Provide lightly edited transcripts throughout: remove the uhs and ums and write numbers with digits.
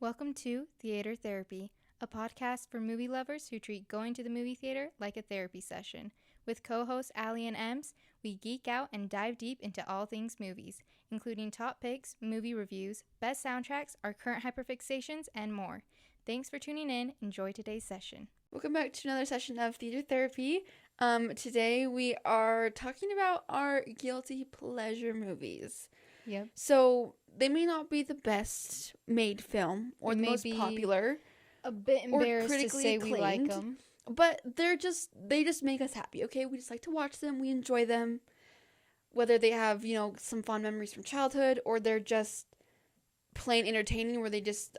Welcome to Theater Therapy, a podcast for movie lovers who treat going to the movie theater like a therapy session. With co-hosts Aly and Ems, we geek out and dive deep into all things movies, including top picks, movie reviews, best soundtracks, our current hyperfixations, and more. Thanks for tuning in. Enjoy today's session. Welcome back to another session of Theater Therapy. Today we are talking about our guilty pleasure movies. Yep. So they may not be the best made film or the most popular, A bit embarrassed to say we like them, but they just make us happy. Okay, we just like to watch them. We enjoy them, whether they have some fond memories from childhood or they're just plain entertaining, where they're just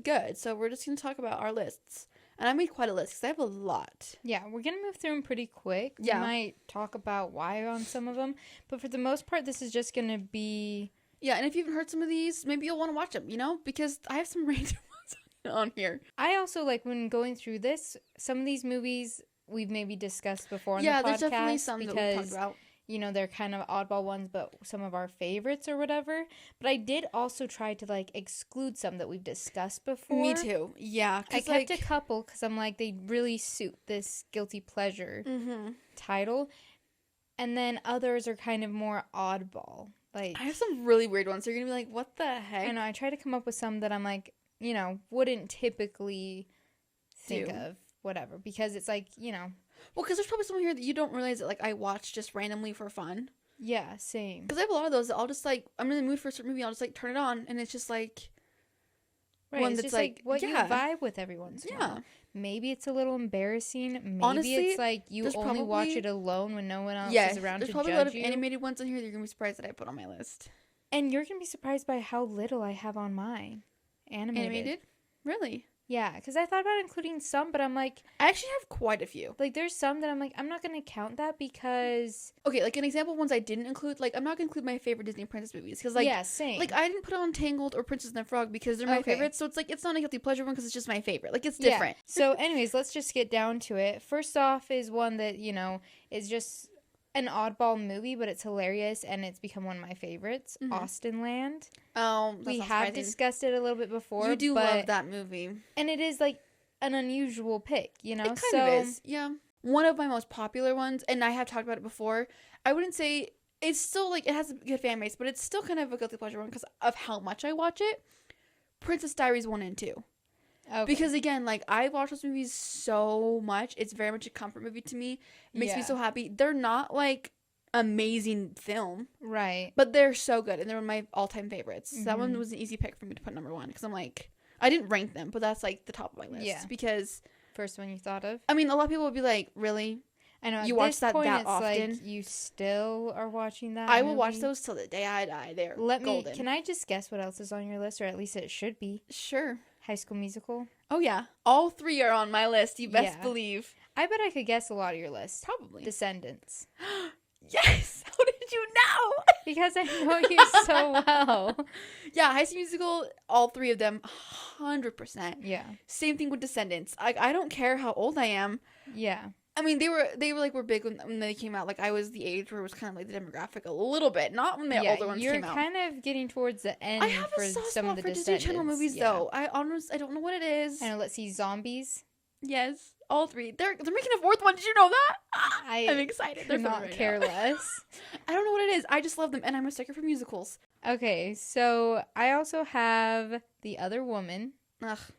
good. So we're just gonna talk about our lists. And I made quite a list because I have a lot. Yeah, we're going to move through them pretty quick. Yeah. We might talk about why on some of them. But for the most part, this is just going to be... Yeah, and if you haven't heard some of these, maybe you'll want to watch them, because I have some random ones on here. I also, when going through this, some of these movies we've maybe discussed before on the podcast. Yeah, there's definitely some that we've talked about. They're kind of oddball ones, but some of our favorites or whatever. But I did also try to, exclude some that we've discussed before. Me too. Yeah. I kept a couple because I'm they really suit this guilty pleasure title. And then others are kind of more oddball. I have some really weird ones. You're going to be like, what the heck? I know. I try to come up with some that I'm wouldn't typically think of. Whatever. Because it's Well, because there's probably someone here that you don't realize that, I watch just randomly for fun. Yeah, same. Because I have a lot of those that I'll just, I'm in the mood for a certain movie, I'll just, turn it on, and it's just, right, one it's that's, just, what you vibe with every once in a while. Maybe it's a little embarrassing. Maybe honestly, it's, you only watch it alone when no one else is around to judge you. There's probably a lot of animated ones on here that you're going to be surprised that I put on my list. And you're going to be surprised by how little I have on mine. Animated? Really? Yeah, because I thought about including some, but I'm I actually have quite a few. There's some that I'm I'm not going to count that because... Okay, an example of ones I didn't include, I'm not going to include my favorite Disney princess movies. Because, yeah, same. I didn't put on Tangled or Princess and the Frog because they're my favorites. So, it's not a guilty pleasure one because it's just my favorite. It's different. Yeah. So, anyways, let's just get down to it. First off is one that, is just an oddball movie, but it's hilarious, and it's become one of my favorites, Austenland. Oh, we have discussed it a little bit before. You do love that movie. And it is, an unusual pick, It kind of is, yeah. One of my most popular ones, and I have talked about it before, I wouldn't say, it's still, it has a good fan base, but it's still kind of a guilty pleasure one because of how much I watch it. Princess Diaries 1 and 2. Okay. Because, again, I watch those movies so much. It's very much a comfort movie to me. It makes me so happy. They're not, amazing film. Right. But they're so good, and they're one of my all-time favorites. So that one was an easy pick for me to put number one, because I'm I didn't rank them, but that's, the top of my list. Yeah. Because... First one you thought of? I mean, a lot of people would be like, really? I know. You watch that often? You still are watching that I will watch those till the day I die. They're golden. Can I just guess what else is on your list, or at least it should be? Sure. High School Musical? Oh, yeah. All three are on my list, you best believe. I bet I could guess a lot of your list. Probably. Descendants. Yes! How did you know? Because I know you so well. Yeah, High School Musical, all three of them, 100%. Yeah. Same thing with Descendants. I don't care how old I am. Yeah. I mean, they were big when they came out. I was the age where it was kind of the demographic a little bit. Not when the older ones came out. You're kind of getting towards the end. I have a soft spot for Disney Channel movies, though. I don't know what it is. I know. Let's see. Zombies. Yes, all three. They're making a fourth one. Did you know that? I'm excited. They're not careless. I don't know what it is. I just love them, and I'm a sucker for musicals. Okay, so I also have The Other Woman,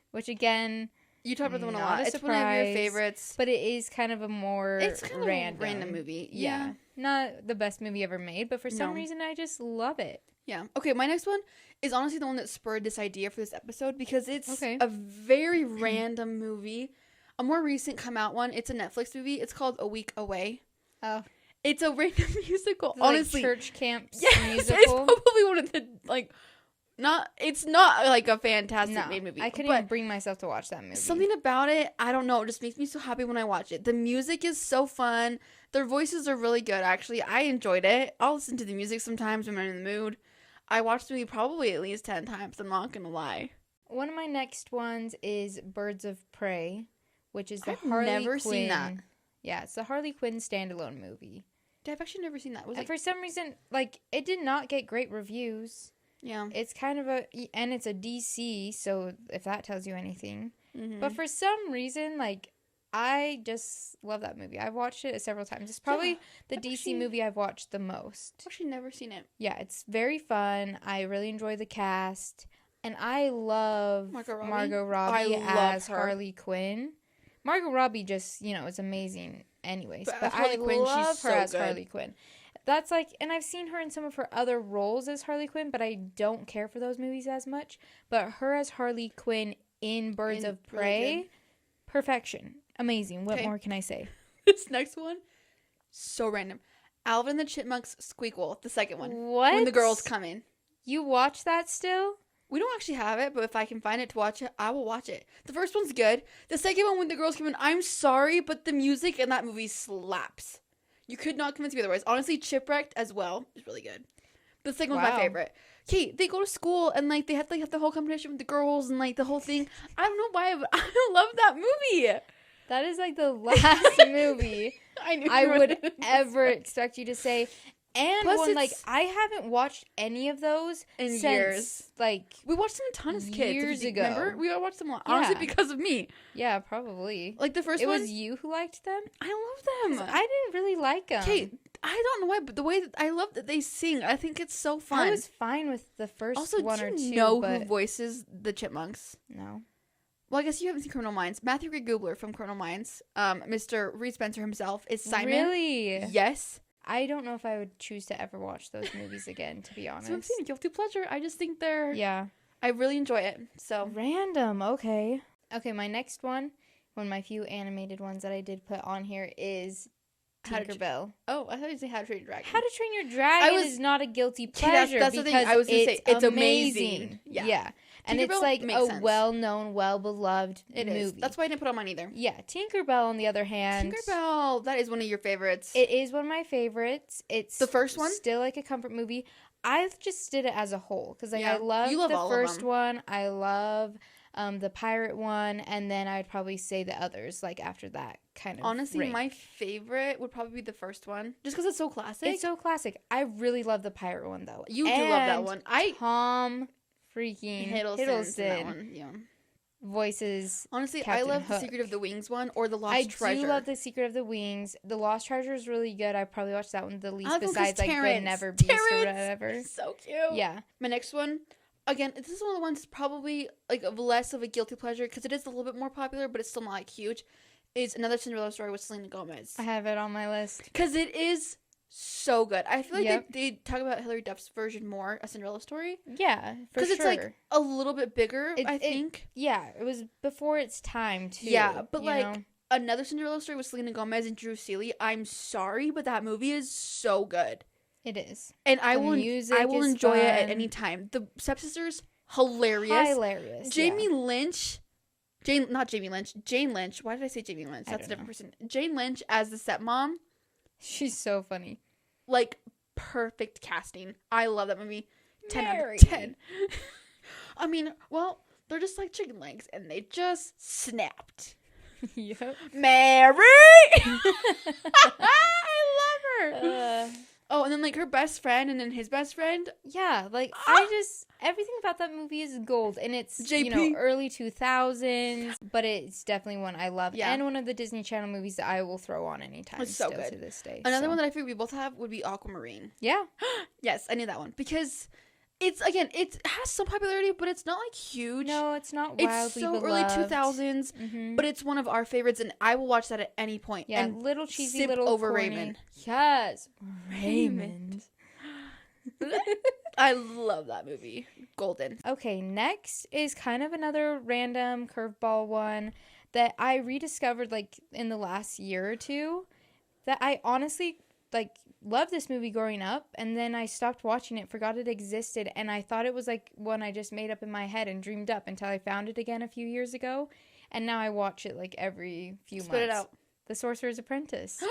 which again, you talked about the one a lot. It's one of your favorites, but it is kind of a more random movie. Yeah, not the best movie ever made, but for some reason I just love it. Yeah. Okay, my next one is honestly the one that spurred this idea for this episode because it's a very random movie. A more recent come out one. It's a Netflix movie. It's called A Week Away. Oh. It's a random musical. Honestly. Church camp musical. It's probably one of the, it's not a fantastic made movie. I couldn't even bring myself to watch that movie. Something about it, I don't know, it just makes me so happy when I watch it. The music is so fun. Their voices are really good, actually. I enjoyed it. I'll listen to the music sometimes when I'm in the mood. I watched the movie probably at least 10 times. I'm not going to lie. One of my next ones is Birds of Prey, which is the I've Harley Quinn. never seen that. Yeah, it's the Harley Quinn standalone movie. I've actually never seen that. For some reason, it did not get great reviews. Yeah. It's kind of and it's a DC, so if that tells you anything. Mm-hmm. But for some reason, like, I just love that movie. I've watched it several times. It's probably the DC movie I've watched the most. I've actually never seen it. Yeah, it's very fun. I really enjoy the cast. And I love Margot Robbie as Harley Quinn. Margot Robbie just, is amazing anyways. But I love her as Harley Quinn. That's like, and I've seen her in some of her other roles as Harley Quinn, but I don't care for those movies as much. But her as Harley Quinn in Birds of Prey, perfection. Amazing. What more can I say? This next one, so random. Alvin and the Chipmunks Squeakquel, the second one. What? When the girls come in. You watch that still? We don't actually have it, but if I can find it to watch it, I will watch it. The first one's good. The second one, when the girls come in, I'm sorry, but the music in that movie slaps. You could not convince me otherwise. Honestly, Chipwrecked as well is really good. The second one's my favorite. Okay, they go to school and like they have to have the whole competition with the girls and like the whole thing. I don't know why, but I love that movie. That is like the last movie I would ever expect you to say. And plus one, like, I haven't watched any of those in since, years. Like, we watched them a ton as kids. Years ago. Remember? We watched them a lot. Honestly, because of me. Yeah, probably. Like, the first one. It was you who liked them? I love them. I didn't really like them. Okay, I don't know why, but the way that I love that they sing, I think it's so fun. I was fine with the first one or two. Also, do you know who voices the Chipmunks? No. Well, I guess you haven't seen Criminal Minds. Matthew Gray Gubler from Criminal Minds, Mr. Reed Spencer himself, is Simon. Really? Yes. I don't know if I would choose to ever watch those movies again, to be honest. So I've seen a guilty pleasure. I just think they're... Yeah. I really enjoy it, so... Random, okay. Okay, my next one of my few animated ones that I did put on here is Tinkerbell. Oh, I thought you said How to Train Your Dragon. How to Train Your Dragon is not a guilty pleasure. That's the thing. I was going to say, it's amazing. Yeah. And it's like a well-known, well-beloved movie. Is. That's why I didn't put on mine either. Yeah. Tinkerbell, on the other hand. Tinkerbell, that is one of your favorites. It is one of my favorites. It's the first one? Still like a comfort movie. I just did it as a whole. Because I love the first one. I love the pirate one. And then I'd probably say the others like after that kind of Honestly, my favorite would probably be the first one. Just because it's so classic. It's so classic. I really love the pirate one, though. You do love that one. Tom freaking Hiddleston. That one. Yeah. Voices. Honestly, Captain I love Hook. The Secret of the Wings one or The Lost Treasure. I do love The Secret of the Wings. The Lost Treasure is really good. I probably watched that one the least besides like The Never Beast or whatever. So cute. Yeah. My next one, again, this is one of the ones that's probably like less of a guilty pleasure because it is a little bit more popular, but it's still not like huge. Is Another Cinderella Story with Selena Gomez. I have it on my list. Because it is so good. I feel like they talk about Hilary Duff's version more, A Cinderella Story. Yeah, because it's like a little bit bigger, I think. It was before its time, too. Yeah, but like Another Cinderella Story with Selena Gomez and Drew Seeley, I'm sorry, but that movie is so good. It is. And I will enjoy it at any time. The stepsisters, hilarious. Jane Lynch. Why did I say Jamie Lynch? That's a different person. Jane Lynch as the stepmom. She's so funny. Like, perfect casting. I love that movie. 10 out of 10. I mean, well, they're just like chicken legs, and they just snapped. Yep. Mary! I love her. Oh, and then, like, her best friend and then his best friend. Yeah, like, everything about that movie is gold. And it's, JP. Early 2000s, but it's definitely one I love. Yeah. And one of the Disney Channel movies that I will throw on anytime it's so good. To this day. Another one that I feel we both have would be Aquamarine. Yeah. Yes, I knew that one. Because it has some popularity, but it's not, like, huge. No, it's not wildly It's so beloved. early 2000s, but it's one of our favorites, and I will watch that at any point. Yeah, and little cheesy, sip little over corny. Raymond. Yes. Raymond. I love that movie. Golden. Okay, next is kind of another random curveball one that I rediscovered, like, in the last year or two, that I honestly, like, loved this movie growing up, and then I stopped watching it, forgot it existed, and I thought it was like one I just made up in my head and dreamed up until I found it again a few years ago, and now I watch it like every few months. Spit it out. The Sorcerer's Apprentice.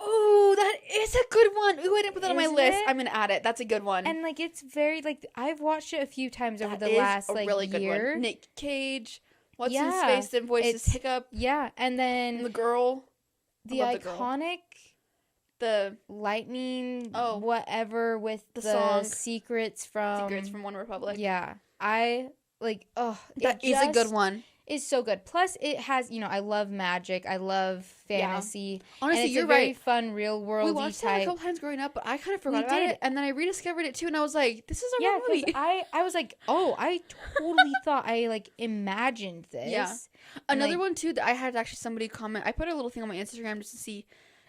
Oh, that is a good one. Ooh, I didn't put that on my list. It? I'm gonna add it. That's a good one. And like it's very like I've watched it a few times over the last like really good year. One. Nick Cage, what's his face that voices Hiccup. Yeah, and then the girl. The iconic The lightning, Oh. whatever, with The the song. Secrets from One Republic. Yeah, I like. Oh, That is a good one. It's so good. Plus, it has, I love magic. I love fantasy. Honestly, and it's you're a very right. fun, real world. We watched that a couple times growing up, but I kind of forgot We about did. it, and then I rediscovered it too, and I was like, "This is a real because movie." I was like, oh, I totally thought I like imagined this. Yeah. And, Another like, one too that I had actually somebody comment. I put a little thing on my Instagram just to see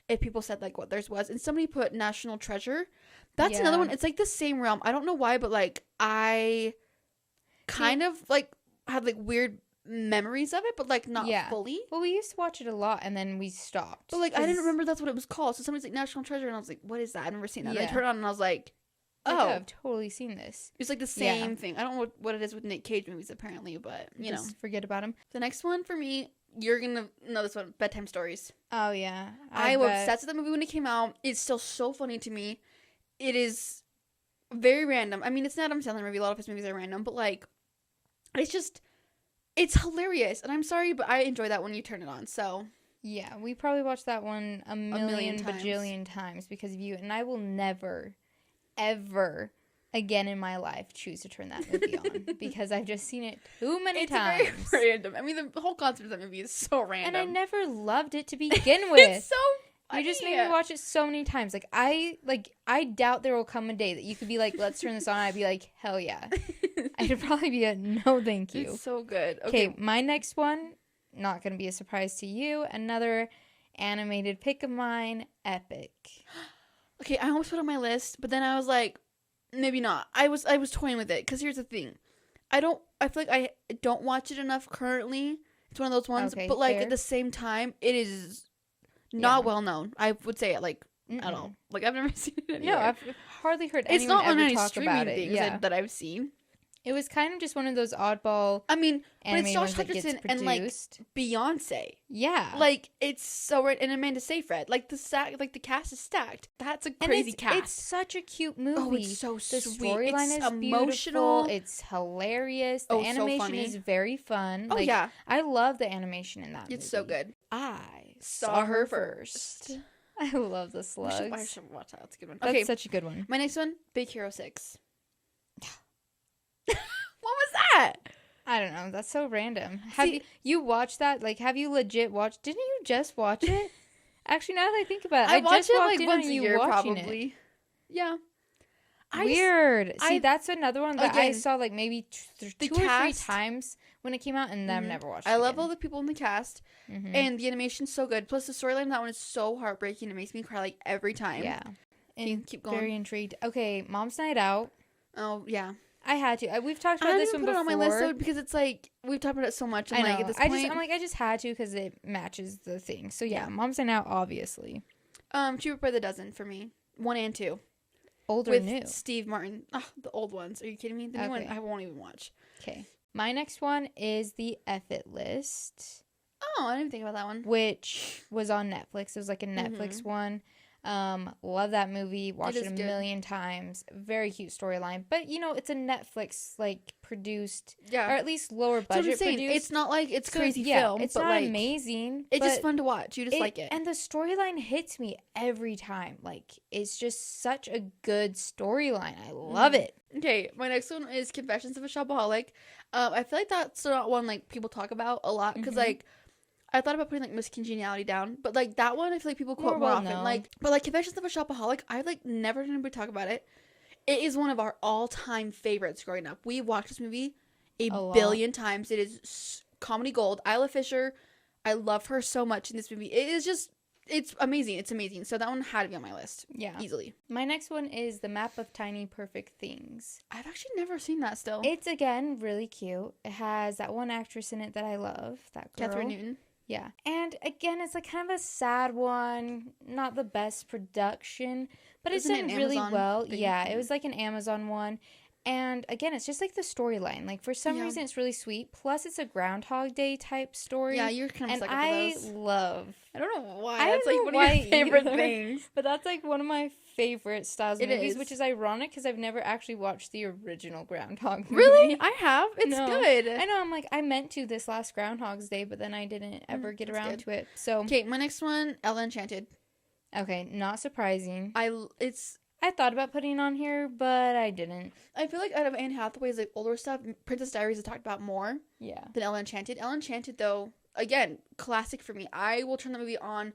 if people said like what theirs was, and somebody put National Treasure. That's another one. It's like the same realm. I don't know why, but like I kind of like had like weird memories of it, but like not fully. Well, we used to watch it a lot, and then we stopped. But like I didn't remember that's what it was called. So somebody's like National Treasure, and I was like, "What is that? I've never seen that." And I turned it on, and I was like, "Oh, I've totally seen this." It's like the same thing. I don't know what it is with Nick Cage movies apparently, but Just forget about him. The next one for me, you're gonna know this one: Bedtime Stories. Oh yeah, I was obsessed with that movie when it came out. It's still so funny to me. It is very random. I mean, it's not Adam Sandler movie. A lot of his movies are random, but like, it's hilarious. And I'm sorry, but I enjoy that when you turn it on. So yeah, we probably watched that one a million times. bajillion times because of you. And I will never, ever again in my life choose to turn that movie on because I've just seen it too many times. It's very random. I mean, the whole concept of that movie is so random. And I never loved it to begin with. It's so funny. You just made me watch it so many times. I doubt there will come a day that you could be like, let's turn this on. I'd be like, hell yeah. I'd probably be a no thank you. It's so good. Okay, my next one, not going to be a surprise to you. Another animated pick of mine, Epic. Okay, I almost put it on my list, but then I was like, maybe not. I was toying with it because here's the thing. I feel like I don't watch it enough currently. It's one of those ones, but like at the same time, it is not well known. I would say it like at all. Like I've never seen it anywhere. No, I've hardly heard it's anyone not on ever any talk streaming about it. things that I've seen. It was kind of just one of those oddball. I mean, but it's Josh Hutcherson and like Beyonce. Yeah, like it's so right, and Amanda Seyfried. Like the cast is stacked. That's a crazy cast. It's such a cute movie. Oh, it's so sweet. The storyline is emotional. Beautiful. It's hilarious. The animation is very fun. Oh yeah, I love the animation in that movie. It's so good. I saw her first. I love the slugs. I should watch that. That's a good one. That's such a good one. My next one, Big Hero 6. What was that? I don't know. That's so random. Have you watched that? Like, have you legit watched? Didn't you just watch it? Actually, now that I think about it, I watch just it walked like once a year, probably. It. Yeah. Weird. That's another one that I saw like maybe two or three times when it came out, and I've never watched it. I love all the people in the cast, and the animation's so good. Plus, the storyline of that one is so heartbreaking. It makes me cry like every time. Yeah. And keep going. Very intrigued. Okay, Mom's Night Out. Oh yeah. I had to. We've talked about this one before. I didn't put it on my list though because it's like we've talked about it so much. And I know. Like, at this point, I just had to because it matches the thing. So yeah, Mom's Night Out, obviously. Cheaper by the Dozen for me, 1 and 2. Old or with new? Steve Martin. The old ones. Are you kidding me? The new one I won't even watch. Okay. My next one is the F It List. Oh, I didn't think about that one. Which was on Netflix. It was like a Netflix one. Love that movie. Watched it a million times. Very cute storyline. But it's a Netflix like produced, or at least lower budget produced. It's not like it's crazy film. It's but not like, amazing. It's just fun to watch. You just like it. And the storyline hits me every time. Like it's just such a good storyline. I love it. Okay, my next one is Confessions of a Shopaholic. I feel like that's not one like people talk about a lot because like. I thought about putting like Miss Congeniality down, but like that one I feel like people quote more often. Like, but like Confessions of a Shopaholic, I like never heard anybody talk about it. It is one of our all-time favorites growing up. We watched this movie a billion times. It is comedy gold. Isla Fisher, I love her so much in this movie. It is just, it's amazing. It's amazing. So that one had to be on my list. Yeah, easily. My next one is The Map of Tiny Perfect Things. I've actually never seen that. Still, it's again really cute. It has that one actress in it that I love. That girl, Catherine Newton. Yeah. And again, it's like kind of a sad one. Not the best production, but it's done really well. Yeah, it was like an Amazon one. And again, it's just like the storyline. Like for some reason, it's really sweet. Plus, it's a Groundhog Day type story. Yeah, you're kind of sucker for those. I don't know why. That's like one of your favorite things. But that's like one of my favorite styles of movies, which is ironic because I've never actually watched the original Groundhog movie. Really? I have. It's good. I know. I'm like, I meant to this last Groundhog's Day, but then I didn't ever get around to it. So okay, my next one, Ella Enchanted. Okay, not surprising. It's I thought about putting it on here, but I didn't. I feel like out of Anne Hathaway's like older stuff, Princess Diaries is talked about more Yeah. than Ella Enchanted. Ella Enchanted, though, again, classic for me. I will turn the movie on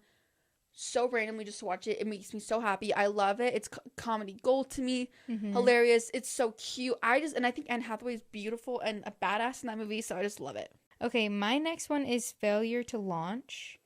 so randomly just to watch it. It makes me so happy. I love it. It's comedy gold to me. Mm-hmm. Hilarious. It's so cute. And I think Anne Hathaway is beautiful and a badass in that movie, so I just love it. Okay, my next one is Failure to Launch.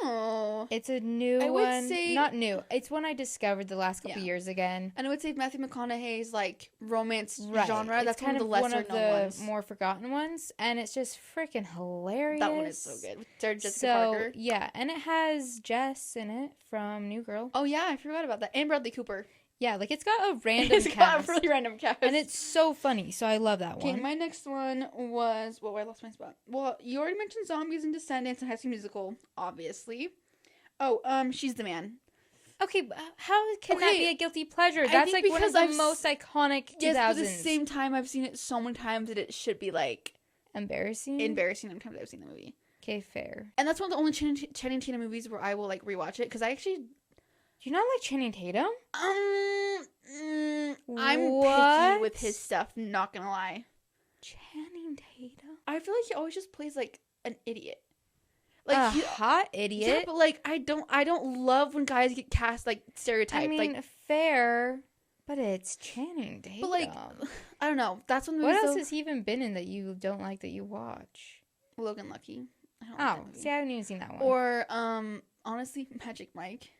Oh. It's a new I would one. say- Not new. It's one I discovered the last couple Yeah. years again. And I would say Matthew McConaughey's like romance Right. genre. It's That's kind one of of the one lesser of known the ones. more forgotten ones, and it's just freaking hilarious. That one is so good. With Sarah Jessica So Parker. yeah, and it has Jess in it from New Girl. Oh yeah, I forgot about that. And Bradley Cooper. Yeah, like it's got a random It's cast, got a really random cast. and it's so funny. So I love that okay. one. My next one was I lost my spot. Well, you already mentioned Zombies and Descendants and High School Musical, obviously. Oh, She's the Man. Okay, but how can that Okay, be a guilty pleasure? I That's think like one of because the I've most iconic 2000s. Yes, but at the same time, I've seen it so many times that it should be like Embarrassing. embarrassing every time I've seen the movie. Okay, fair. And that's one of the only Channing Tatum movies where I will like rewatch it because I actually Do you not like Channing Tatum? I'm picky What? with his stuff. Not gonna lie, Channing Tatum. I feel like he always just plays like an idiot. Like Like a hot idiot. yeah, but like I don't love when guys get cast like stereotyped. I mean, like, fair, but it's Channing Tatum. but like I don't know. That's one of the what movies, else though- has he even been in that you don't like that you watch? Logan Lucky. I don't like that Oh, movie. see, I haven't even seen that one. Or honestly, Magic Mike.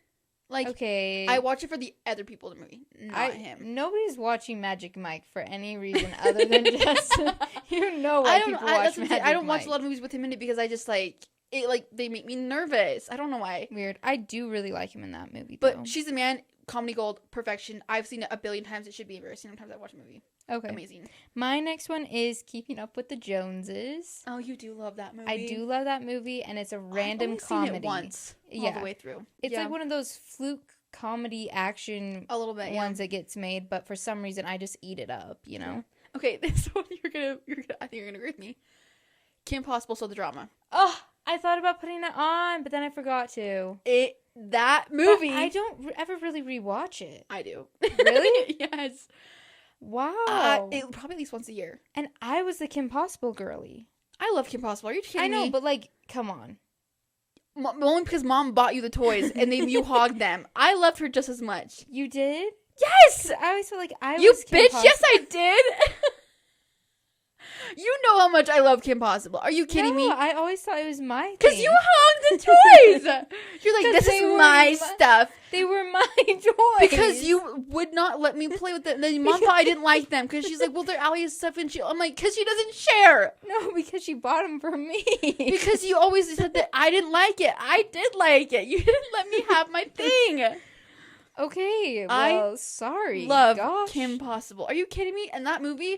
Like okay, I watch it for the other people in the movie, not him. Nobody's watching Magic Mike for any reason other than just you know why I don't. people I, watch that's what I'm saying. Magic I don't watch Mike. a lot of movies with him in it because I just like it. Like they make me nervous. I don't know why. Weird. I do really like him in that movie, But though. She's the Man, comedy gold, perfection. I've seen it a billion times. It should be embarrassing every time I watch a movie. Okay. Amazing. My next one is Keeping Up with the Joneses. Oh, you do love that movie. I do love that movie, and it's a random I've only comedy. seen it once, all Yeah. the way through. It's Yeah. like one of those fluke comedy action A little bit. Yeah. ones that gets made, but for some reason I just eat it up, you know? Okay, this one you're gonna. I think you're gonna agree with me. Kim Possible, so the drama. Oh, I thought about putting it on, but then I forgot to. That But movie. I don't ever really rewatch it. I do. Really? Yes. Wow. Probably at least once a year. And I was the Kim Possible girly. I love Kim Possible. Are you kidding I know, me? but like, come on. Only because Mom bought you the toys and then you hogged them. I loved her just as much. You did? Yes! I always felt like I You was Kim bitch! Possible. Yes, I did! You know how much I love Kim Possible. Are you kidding me? I always thought it was my thing. Because you hogged the toys! You're like, 'Cause this they is were my my- stuff. They were my toys. Because you would not let me play with them. Then Mom thought I didn't like them. Because she's like, well, they're Ally's stuff. And I'm like, because she doesn't share. No, because she bought them for me. Because you always said that I didn't like it. I did like it. You didn't let me have my thing. Okay, I well, sorry. Love Gosh. Kim Possible. Are you kidding me? And that movie,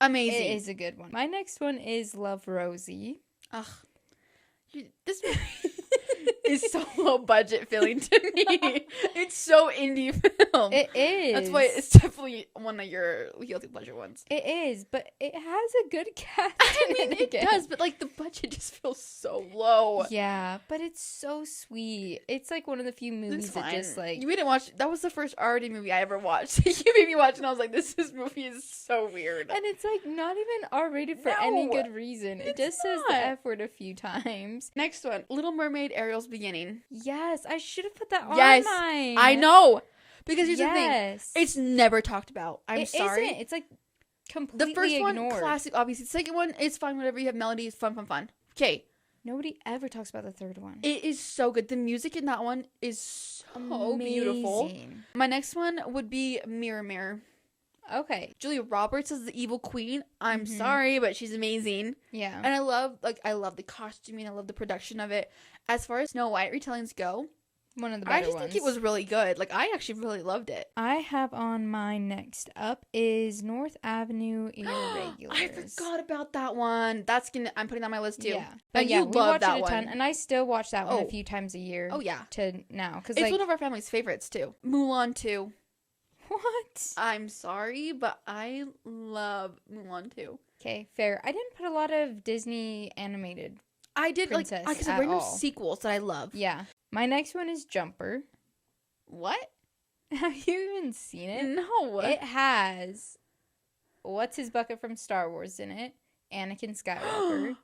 amazing. It is a good one. My next one is Love Rosie. Ugh. This movie is so low budget feeling to me. It's so indie film. It is. That's why it's definitely one of your guilty pleasure ones. It is, but it has a good cast. I mean, in it again. does, but like the budget just feels so low. Yeah, but it's so sweet. It's like one of the few movies It's that fine. just like You made it watch. That was the first R-rated movie I ever watched. You made me watch, and I was like, "This movie is so weird." and it's like not even R-rated for No, any good reason. It it's just says the not. F word a few times. Next one, Little Mermaid: Ariel's Beginning. Yes, I should have put that on Yes, mine. I know, because here's the thing: Yes. it's never talked about. I'm It sorry. isn't. It's like completely The first one, ignored. classic, obviously. The second one, it's fine, whatever. You have melodies, fun. Okay, Nobody ever talks about the third one. it is so good. The music in that one is so beautiful. Amazing. My next one would be Mirror Mirror. Okay. Julia Roberts is the evil queen. I'm Mhm. sorry, but she's amazing. Yeah. And I love the costuming. I love the production of it. As far as Snow White retellings go, One of the better I just ones. think it was really good. Like, I actually really loved it. I have on my next up is North Avenue Irregulars. I forgot about that one. I'm putting that on my list too. Yeah. And yeah, you we love watch that it a ton, one. and I still watch that one Oh. a few times a year. Oh yeah, To now, because it's like one of our family's favorites too. Mulan 2. what? I'm sorry, but I love Mulan 2. Okay, fair. I didn't put a lot of Disney animated. I did Princess because at random all. sequels that I love. Yeah. My next one is Jumper. What? Have you even seen it? No. It has what's his bucket from Star Wars in it? Anakin Skywalker.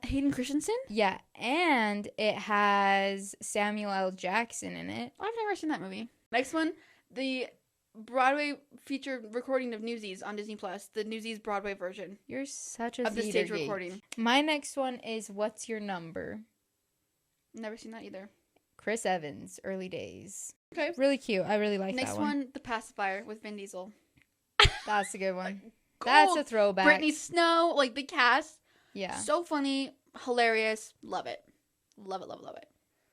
Hayden Christensen? Yeah, and it has Samuel L. Jackson in it. I've never seen that movie. Next one, the Broadway featured recording of Newsies on Disney Plus. The Newsies Broadway version. You're such a of the theater stage geek. recording. My next one is What's Your Number? Never seen that either. Chris Evans, Early Days. Okay. Really cute. I really like Next that one. The Pacifier with Vin Diesel. That's a good one. Gold. That's a throwback. Brittany Snow, like the cast. Yeah. So funny, hilarious. Love it. Love it, love it, love it.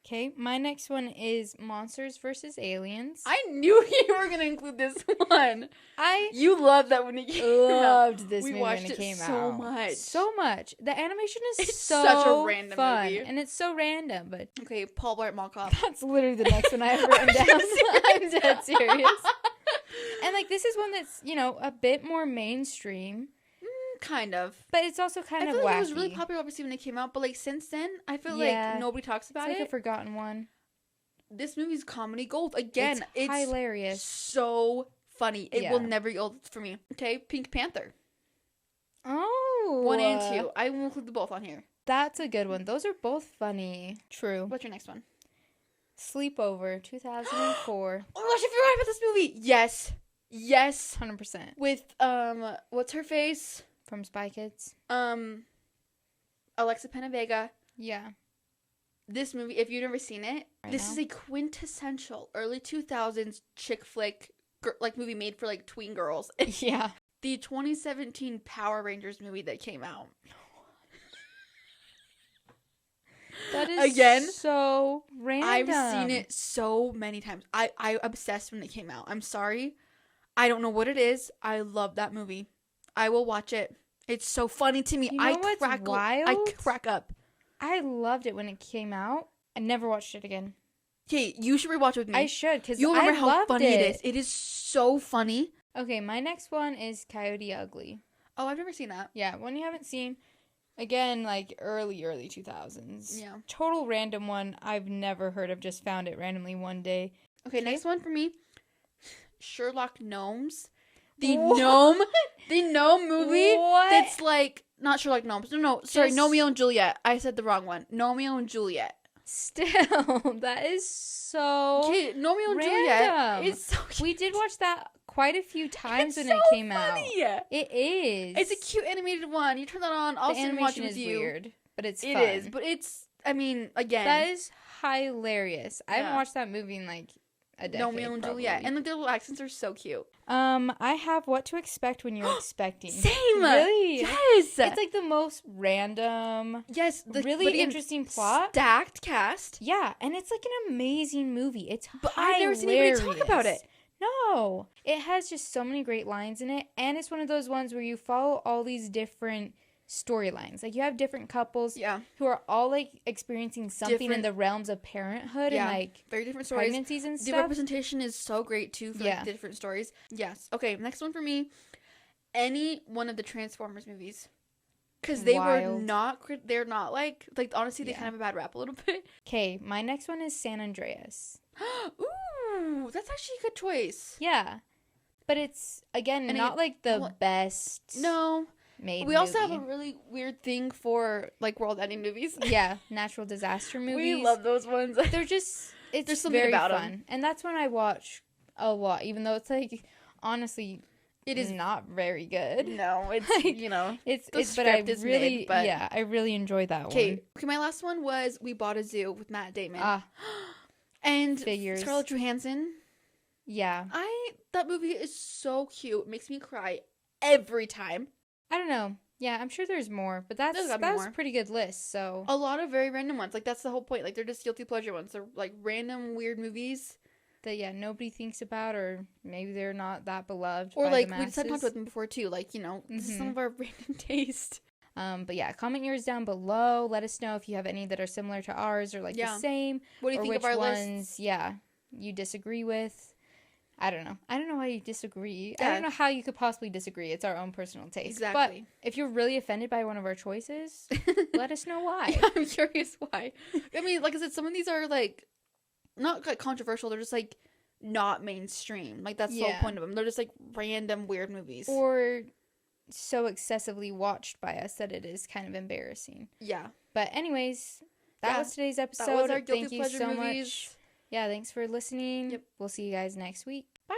Okay, my next one is Monsters vs. Aliens. I knew you were going to include this one. You loved that when it came out. Loved this movie when watched it came out. so much. So much. The animation is It's so such a random fun. movie. And it's so random, but Okay, Paul Blart Mall Cop. that's literally the next one I have written down. I'm dead serious. And like this is one that's, a bit more mainstream. Kind of. But it's also kind I of feel wacky. like it was really popular obviously when it came out, but like since then, I feel Yeah. like nobody talks about It's like it. a forgotten one. This movie's comedy gold. Again, it's hilarious. so funny. It Yeah. will never get old for me. Okay, Pink Panther. Oh. 1 and 2. I will include them both on here. That's a good one. Those are both funny. True. What's your next one? Sleepover, 2004. Oh my gosh, I forgot about this movie. Yes. Yes. 100%. With what's her face? From Spy Kids. Alexa Penavega. Yeah. This movie, if you've never seen it, this now? is a quintessential early 2000s chick flick like movie made for like tween girls. Yeah. The 2017 Power Rangers movie that came out. That is Again, so random. I've seen it so many times. I obsessed when it came out. I'm sorry. I don't know what it is. I love that movie. I will watch it. It's so funny to me. You know what's wild? I crack up. I loved it when it came out. I never watched it again. Okay, you should rewatch it with me. I should, because You'll remember how loved funny it is. It is so funny. Okay, my next one is Coyote Ugly. Oh, I've never seen that. Yeah, one you haven't seen. Again, like early 2000s. Yeah. Total random one I've never heard of. Just found it randomly one day. Okay, next one for me. Sherlock Gnomes. The gnome movie. What? That's like not Sherlock Gnomes. No, sorry, Just- Romeo and Juliet. I said the wrong one. Romeo and Juliet. Still, that is so Okay, Romeo and random. Juliet is so cute. We did watch that quite a few times It's when so it came out. funny. It is. It's a cute animated one. You turn that on, I'll The sit and watch animation it with is you. weird, but it's It fun. is, but it's. I mean, again, That is hilarious. I haven't Yeah. watched that movie in like a decade. Romeo and probably. Juliet, and like, their little accents are so cute. I have What to Expect When You're Expecting. Same. Really? Yes. It's like the most random, yes. really but again, interesting plot. Stacked cast. Yeah, and it's like an amazing movie. It's But I've never seen anybody talk about it. No. It has just so many great lines in it, and it's one of those ones where you follow all these different storylines. Like you have different couples Yeah. who are all like experiencing something in Different- the realms of parenthood Yeah. and like Very different stories. pregnancies and The stuff. representation is so great too for like, the different stories. Yes. Okay, next one for me. Any one of the Transformers movies. Because they were Wild. not, they're not like honestly, they Yeah. kind of have a bad rap a little bit. Okay, my next one is San Andreas. Ooh, that's actually a good choice. Yeah. But it's, again, And not like the well, best No. made We also have movie. a really weird thing for like world-ending movies. Yeah, natural disaster movies. We love those ones. They're just, it's There's something very about 'em. fun. And that's when I watch a lot, even though it's like, honestly, It is not very good. No, it's Like, you know. It's The but I script is really, mid, but- yeah, I really enjoyed that Okay, one. my last one was We Bought a Zoo with Matt Damon. And figures. Scarlett Johansson. Yeah. That movie is so cute. It makes me cry every time. I don't know. Yeah, I'm sure there's more, but There's gotta be that's more. a pretty good list, so. A lot of very random ones. Like that's the whole point. Like they're just guilty pleasure ones. They're like random weird movies. That, yeah, nobody thinks about, or maybe they're not that beloved Or by like the we just had talked masses. about them before too. Like, you know, this is some Mhm. of our random taste. But yeah, comment yours down below. Let us know if you have any that are similar to ours or like Yeah. the same. What do you or think which of our ones, lists? yeah, you disagree with. I don't know. I don't know why you disagree. I Yeah. don't know how you could possibly disagree. It's our own personal taste. Exactly. But if you're really offended by one of our choices, let us know why. Yeah, I'm curious why. I mean, like I said, some of these are like not like controversial. They're just like not mainstream. Like that's the whole point of them. They're just like random weird movies. Or so excessively watched by us that it is kind of embarrassing. Yeah. But anyways, that was today's episode. That was our guilty Thank you pleasure so movies. much. Yeah, thanks for listening. Yep. We'll see you guys next week. Bye.